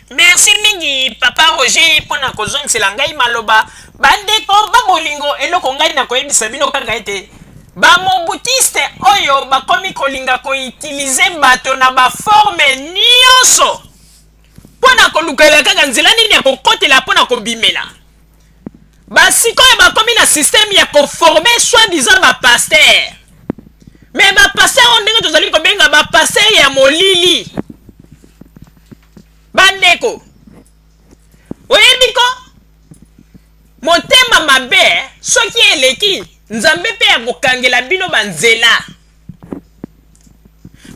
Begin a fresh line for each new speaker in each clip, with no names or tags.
Merci mingi papa Roger pona kozongisela ngai maloba bandeko babolingo eloko ngai na koyebisa bino kaka ete bamobutiste oyo bakomi kolinga koutilize bato na baforme nyonso pona kolukela kaka nzela nini ya kokotela pona kobimela basikoyo bakomi na systeme ya koforme soi-disant bapaster mais bapaster oyo ndenge tozali kobenga bapaster ya molili bandeko oyebi ko motema mabe soki eleki nzambe mpe ya kokangela bino banzela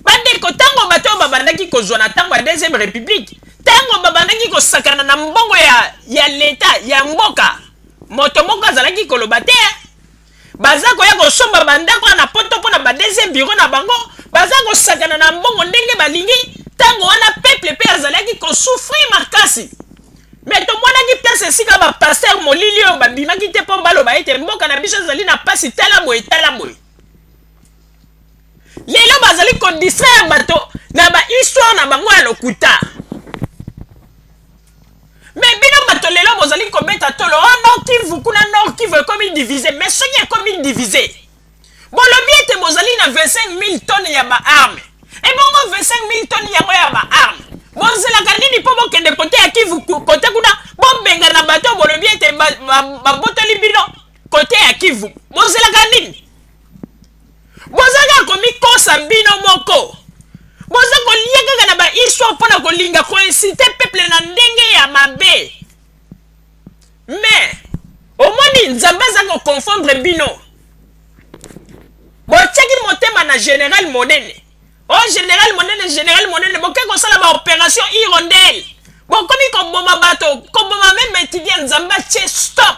bandeko ntango bato oyo babandaki kozwa na ntango ya deuxième république ntango babandaki kosakana na mbongo ya leta ya mboka moto moko azalaki koloba te baza koya kosomba bandako na poto mpo na badeuxième bureau na bango baza kosakana na mbongo ndenge balingi ntango wana peuple mpe azalaki kosouffrir makasi me tomonaki place esika bapaster molili oyo babimaki te mpo baloba ete mboka na biso ezali na mpasi tala boye tala boye lelo bazali kodistraire bato na bahistoire na bango ya lokuta me bino bato lelo bozali kobeta tolo o nord kivu kuna nord kivu ekomi divise me soki ekomi divise bolobi ete bozali na 25 000 tonnes ya baarme ebongo 25 000 tonnes yango ya baarme bonzelaka nini mpo bokende kote ya kivu kote kuna bobenga na bato bolobi ete babotoli bino kote ya kivu bonzelaka nini bozalaka komikosa bino moko boza kolia kaka na bahistoire mpona kolinga koincite peuple na ndenge ya mabe mais omoni nzambe aza koconfondre bino botiaki motema na général monene oh général monene boke kosala baopération hirondelle bokomi koboma bato koboma meme étudiant nzambe atie stop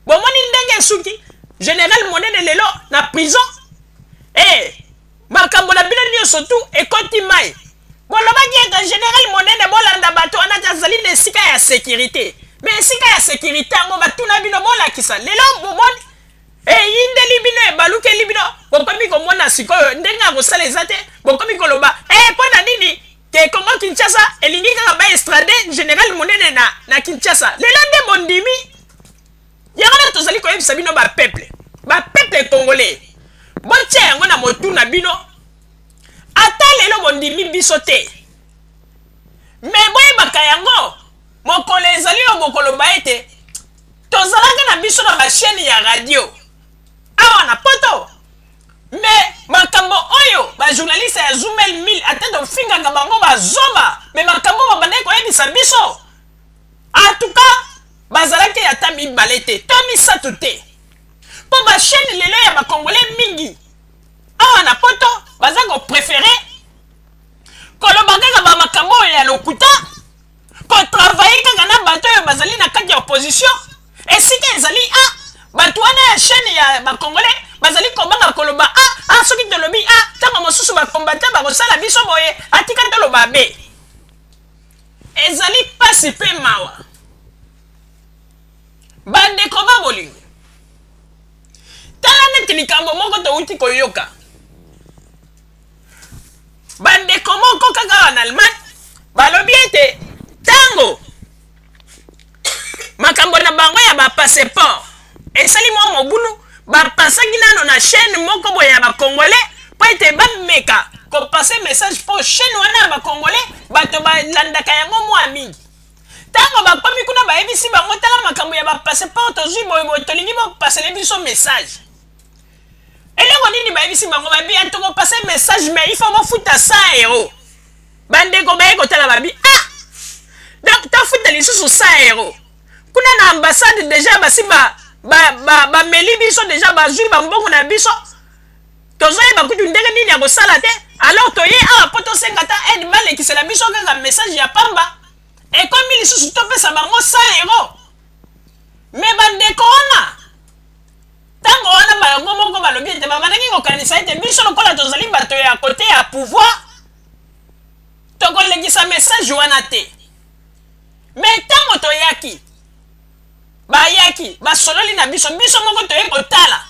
bomoni ndenge esuki général monene lelo na prison makambo na bino nyonso tu ekoti mai bolobaki ete général monene bolanda bato wana te azali na esika ya sécurité mais esika ya sécurité yango batuna bino bolakisa lelo bomoni eyindeli bino ebalukeli bino bokomi komona sikoyo ndenge akosala eza te bokomi koloba mpo na nini ke Congo Kinshasa elingi kaka baestrade général monene na Kinshasa lelo nde bondimi yango na tozali koyebisa bino bapeuple congolais botia yango na motu na bino ata lelo bondimi biso te me boyebaka yango mokolo ezali oyo bokoloba ete tozalaka na biso na bachaîne ya radio awa na poto me makambo oyo bajournaliste ya Zoomel 1000 ata tofingaka bango bazoba me makambo babandaki koyebisa biso atuka bazalaki ata mibale te to misato te mpo bachaîne lelo ya bakongolais mingi awa na poto baza kopréféré koloba kaka bamakambo oyo ya lokuta kotravaille kaka na bato oyo bazali na kati ya opposition esika ezali bato wana ya chaîne ya bakongolais bazali kobanga koloba soki tolobi ntango mosusu bakombata bakosala biso boye atika toloba be ezali pasi mpe mawa bandeko babolingo tala neti likambo moko touti koyoka bandeko moko kaka wana Allemagne balobi ete ntango makambo na bango ya bapasseport esali mwa mobulu bapasaki nano na chaîne moko boye ya bakongolais mpo ete bameka kopase message mpo chaîne wana ya bakongolais bato balandaka yango mwa mingi ntango bakomi kuna bayebisi bango tala makambo ya bapasseport tozwi boye tolingi bopasele biso message eloko nini bayebisi bango babi tokopase message mais il faut bofuta 100 euros bandeko baye kotala babi donc tofuta lisusu 100 euros kuna na ambassade déjà basi bameli biso déjà bazwi bambongo na biso tozoyeba kutu ndenge nini ya kosala te alors toye awa mpo tosenga ta aide balekisela biso kaka message ya pamba ekomi lisusu topesa bango 100 euros me bandeko wana ntango wana bango moko balobi ete babandaki kokanisa ete biso lokola tozali bato ya kote ya pouvoir tokolekisa message wana te me ntango toyaki bayaki basololi na biso moko toye kotala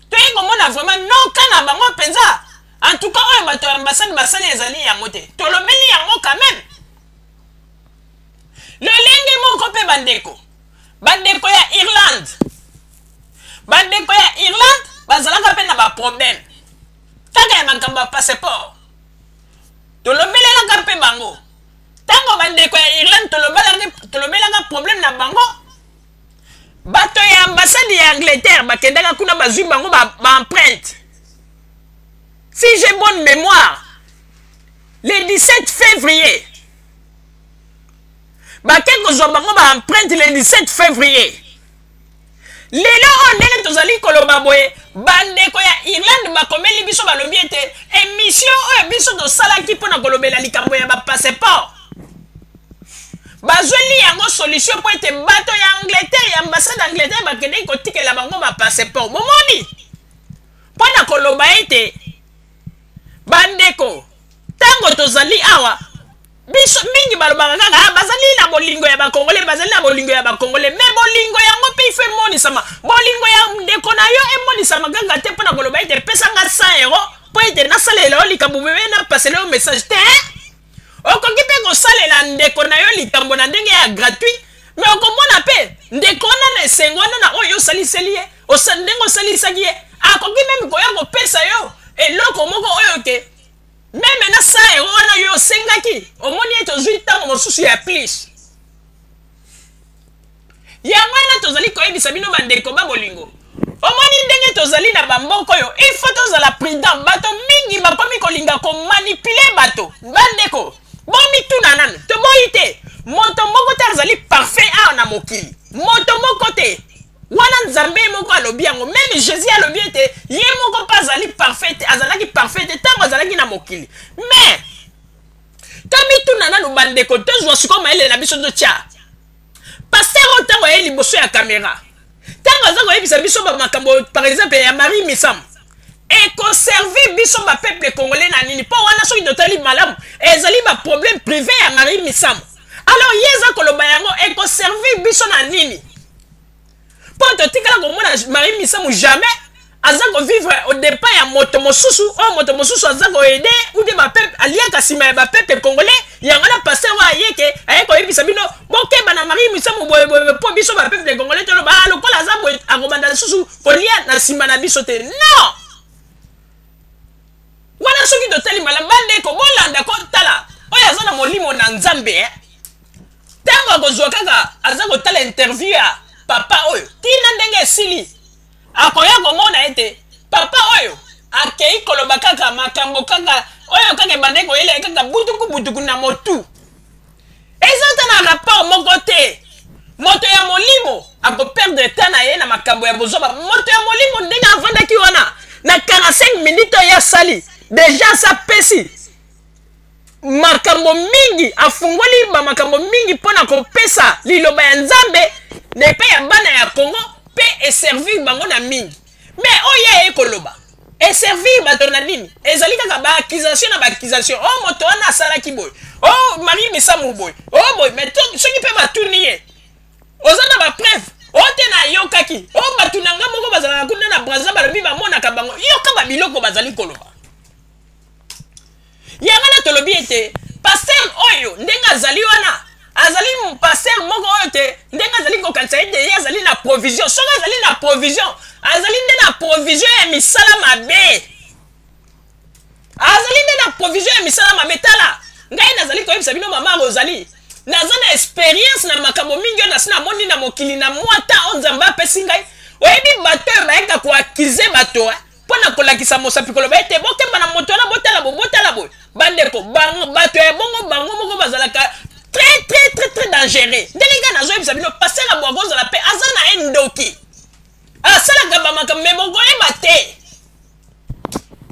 toye komona vraiment noka na bango mpenza en tout cas oyo bato ya ambassade basali ezali yango te tolobeli yango quand même bandeko ya Irlande bazalaka pe na ba problème kaka ya makambo ya passeport tolobelelaka pe bango tango bandeko ya Irlande tolobelaka problème na bango bato ya ambassade ya Angleterre bakendaka kuna bazwi bango ba empreinte. Si j'ai bonne mémoire, le 17 février bakeko zo bango ba empreinte le 17 février. Lelo ndenge tozali koloba boye bandeko ya Irlande bakomeli biso balobi ete émission oyo biso tosalaki mpona kolobela likambo ya ba passeport bazweli yango solution po ete bato ya Angleterre ya ambassade Angleterre bakendeki kotikela bango ba passeport bomoni mpona koloba ete bandeko tango tozali awa biso mingi balobaka kaka bazali na bolingo ya bakongole me bolingo yango mpe ife emonisama bolingo ya ndeko na yo emonisama kaka te mpona koloba ete pesanga 100 € mpo ete nasalela yo likambo bebe napasela yo message te okoki mpe kosalela ndeko na yo likambo na ndenge ya gratuit me okomona mpe ndeko wana na esengo wana na oyo osaliseli ye ndenge osalisaki ye akoki meme koya kopesa yo eloko moko oyo ke meme na 100 € wana yo osengaki omoni ete ozwi ntango mosusu ya plus yango wana tozali koyebisa bino bandeko babolingo omoni ndenge tozali na bamboka oyo ifo tozala prudent bato mingi bakomi kolinga komanipule bato bandeko bomituna nanu toboyi te moto moko te azali parfait awa na mokili moto moko te wana nzambe moko alobi yango meme Jésus alobi ete ye moko mpe azali parfait te azalaki parfait te ntango azalaki na mokili mais tomituna nanu bandeko tozwa sikoyo mayele na biso totya paster oyo ntango aye liboso ya kamera ntango aza koyebisa biso bamakambo par exemple ya Marie Misamu ekoservi biso bapeuple congolais na nini mpo wana soki totali malamu ezali baproblème privé ya Marie Misamu alors ye eza koloba yango ekoservi biso na nini mpo totikala komona Marie Misamu jamais aza kovivre au départ ya moto mosusu oyo moto mosusu aza koede ou de bapeuple aliaka nsima ya bapeuple congolais yango na paster oyo ayeke aye koyebisa bino bokeba na Marie Misamu boyeboye mpo biso bapeuple congolais toloba lokola aza boye akobanda lisusu kolia na nsima na biso te non wana soki totali malamu bandeko bolanda kotala oyo aza na molimo na nzambe ntango akozwa kaka aza kotala interview ya papa oyo tina ndenge esili akoya komona ete papa oyo akei koloba kaka makambo kaka oyo kaka ebande koyela kaka butuku na motu eza ta na rapport moko te moto ya molimo akoperdre temps na ye na makambo ya bozoba moto ya molimo ndenge avandaki wana na 45 minutes ya sali deja sa pesi makambo mingi afungoli makambo mingi mpona kopesa liloba ya nzambe nepe ya bana ya Congo pe eservir bango na mingi mais oyo ekoloba eservir bato na nini ezali kaka baakization na baakization o moto wana asalaki boye o Marie Misamu boye o boye mais soki mpe batuni ye oza na bapreuve o te na yokaki o bato na nga moko bazalaka kuna na Brazza balobi bamonaka bango yoka babiloko bazali koloba yango na tolobi ete paster oyo ndenge azali wana azali paster moko oyo te ndenge azali kokanisa ete ye azali na provision soki azali na provision azali nde na provision ya misala mabe azali nde na provision ya misala mabe tala ngai nazali koyebisa bino mama ozali naza na experience na makambo mingi oyo nasi namoni na mokili na mwata oyo nzambe apesi ngai oyebi bato oyo bayeka koakize bato mpona kolakisa mosapi koloba ete bokemba na moto wana botala boye bandeko bato ya bongo bango moko bazalaka très dangereux ndenge nga nazoyebisa bino paster ya bwako ozala mpe aza na ye ndoki asalaka bamakambo me bokoyeba te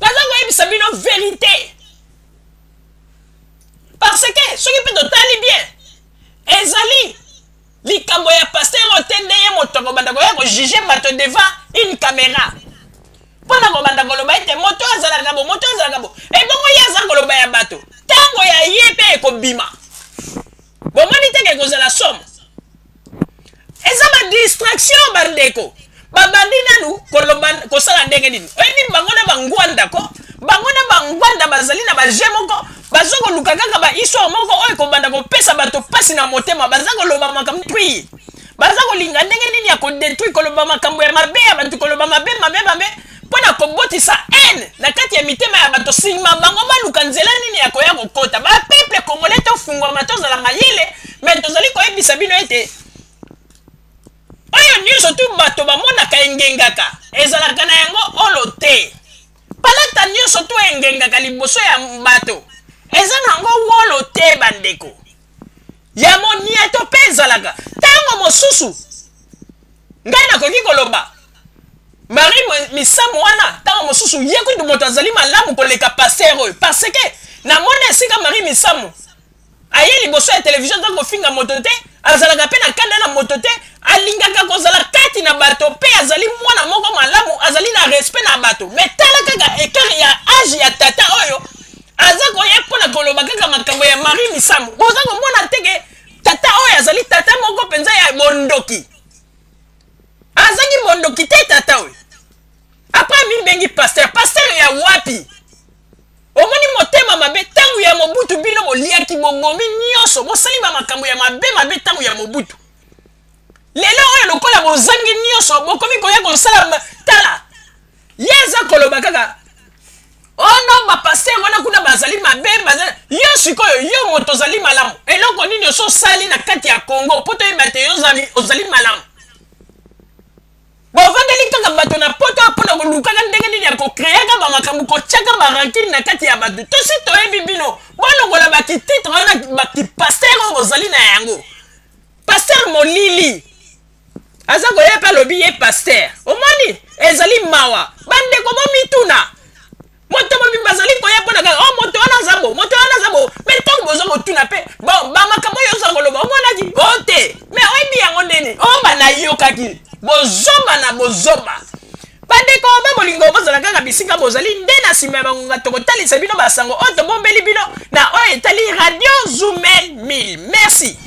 naza koyebisa bino vérité parce que soki mpe totali bien ezali likambo ya paster oyo te nde ye moto akobanda koya kojuge bato devant une caméra mpona kobanda koloba ete moto azalaka bo ebongo ye aza koloba ya bato ntango ya ye mpe ekobima bomoni teke ekozala somo eza badistraction bandeko babandi nanu kosala ndenge nini oyebi bango na bangwanda bazali na baje moko baza koluka kaka bahistoire moko oyo ekobanda kopesa bato mpasi na motema baza koloba makambo puis baza kolinga ndenge nini ya kodétruire koloba makambo ya mabe ya bato koloba mabe mpona kobotisa haine na kati ya mitema ya bato nsima bango baluka nzela nini ya koya kokota bapeple congolais tofungwama tozala mayele me tozali koyebisa bino ete oyo nyonso tu bato bamonaka engengaka ezalaka na yango olo te palata nyonso tu engengaka liboso ya bato eza nango wolo te bandeko ya monieto mpe ezalaka ntango mosusu ngai nakoki koloba Marie Misamu wana ntango mosusu ye kutu moto azali malamu koleka paster oyo parce que namona esika Marie Misamu aye liboso ya television ntango kofinga moto te azalaka mpe na kanda na moto te alingaka kozala kati na bato mpe azali mwana moko malamu azali na respect na bato me tala kaka ekari ya age ya tata oyo aza koye mpona koloba kaka makambo ya Marie Misamu boza komona teke tata oyo azali tata moko mpenza ya mondoki azangi mondoki te tata oyo apres mibengi paster ya wapi omoni motema mabe ntango ya mobutu bino boliaki bongomi nyonso bosali bamakambo ya mabe ntango ya mobutu lelo oyo lokola bozangi nyonso bokomi koya kosala tala ye aza koloba kaka ono bapaster wana kuna bazali mabe yo sikoyo yo moto ozali malamu eloko nini ososali na kati ya Congo mpo toyeba te yo ozali malamu bovandeli kaka bato na poto mpona kolukaka ndenge nini ya kokreaka bamakambo kotiaka barankini na kati ya bato tosi toyebi bino bolongola bakititre wana bakipaster oyo bozali na yango paster molili aza koye mpe alobi ye paster omoni ezali mawa bandeko bomituna moto mobimba azali koya mpona kaka o moto wana aza bo me ntango boza kotuna mpe bamakambo oyo oza koloba omonaki o te me oyebi yango ndeni o banayokaki bozomba bandeko ba bolingo bozala kaka bisika bozali nde na nsima ya bangonga tokotalisa bino basango oyo tobombeli bino na oyo etali radio Zoomel 1000 merci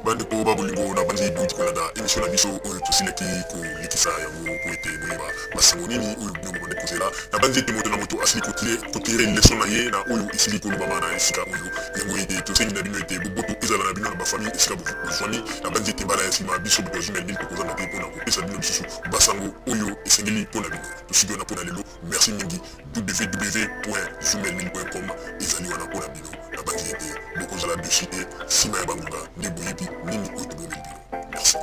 bandeko babolingo na banzi duti kolanda émission na biso oyo tosilaki kolekisa yango po ete boyeba basango nini oyo bino bobande kozela na banzi ete moto na moto asili kotire leson na ye na oyo esili kolobama na esika oyo yango ete tosengi na bino ete boboto ezala na bino na bafamille esika bozwani na banzi ete mbala ya nsima biso boto ya Zoomel 1000 tokozanga te mpona kopesa bino lisusu basango oyo esengeli mpona bino tosiki wana mpona lelo merci mingi www.zoomel1000.com ezali wana mpona bino na banzi ete bokozala dessus te nsima ya bangonga nde boyebi nini oyo tobomeli bino merci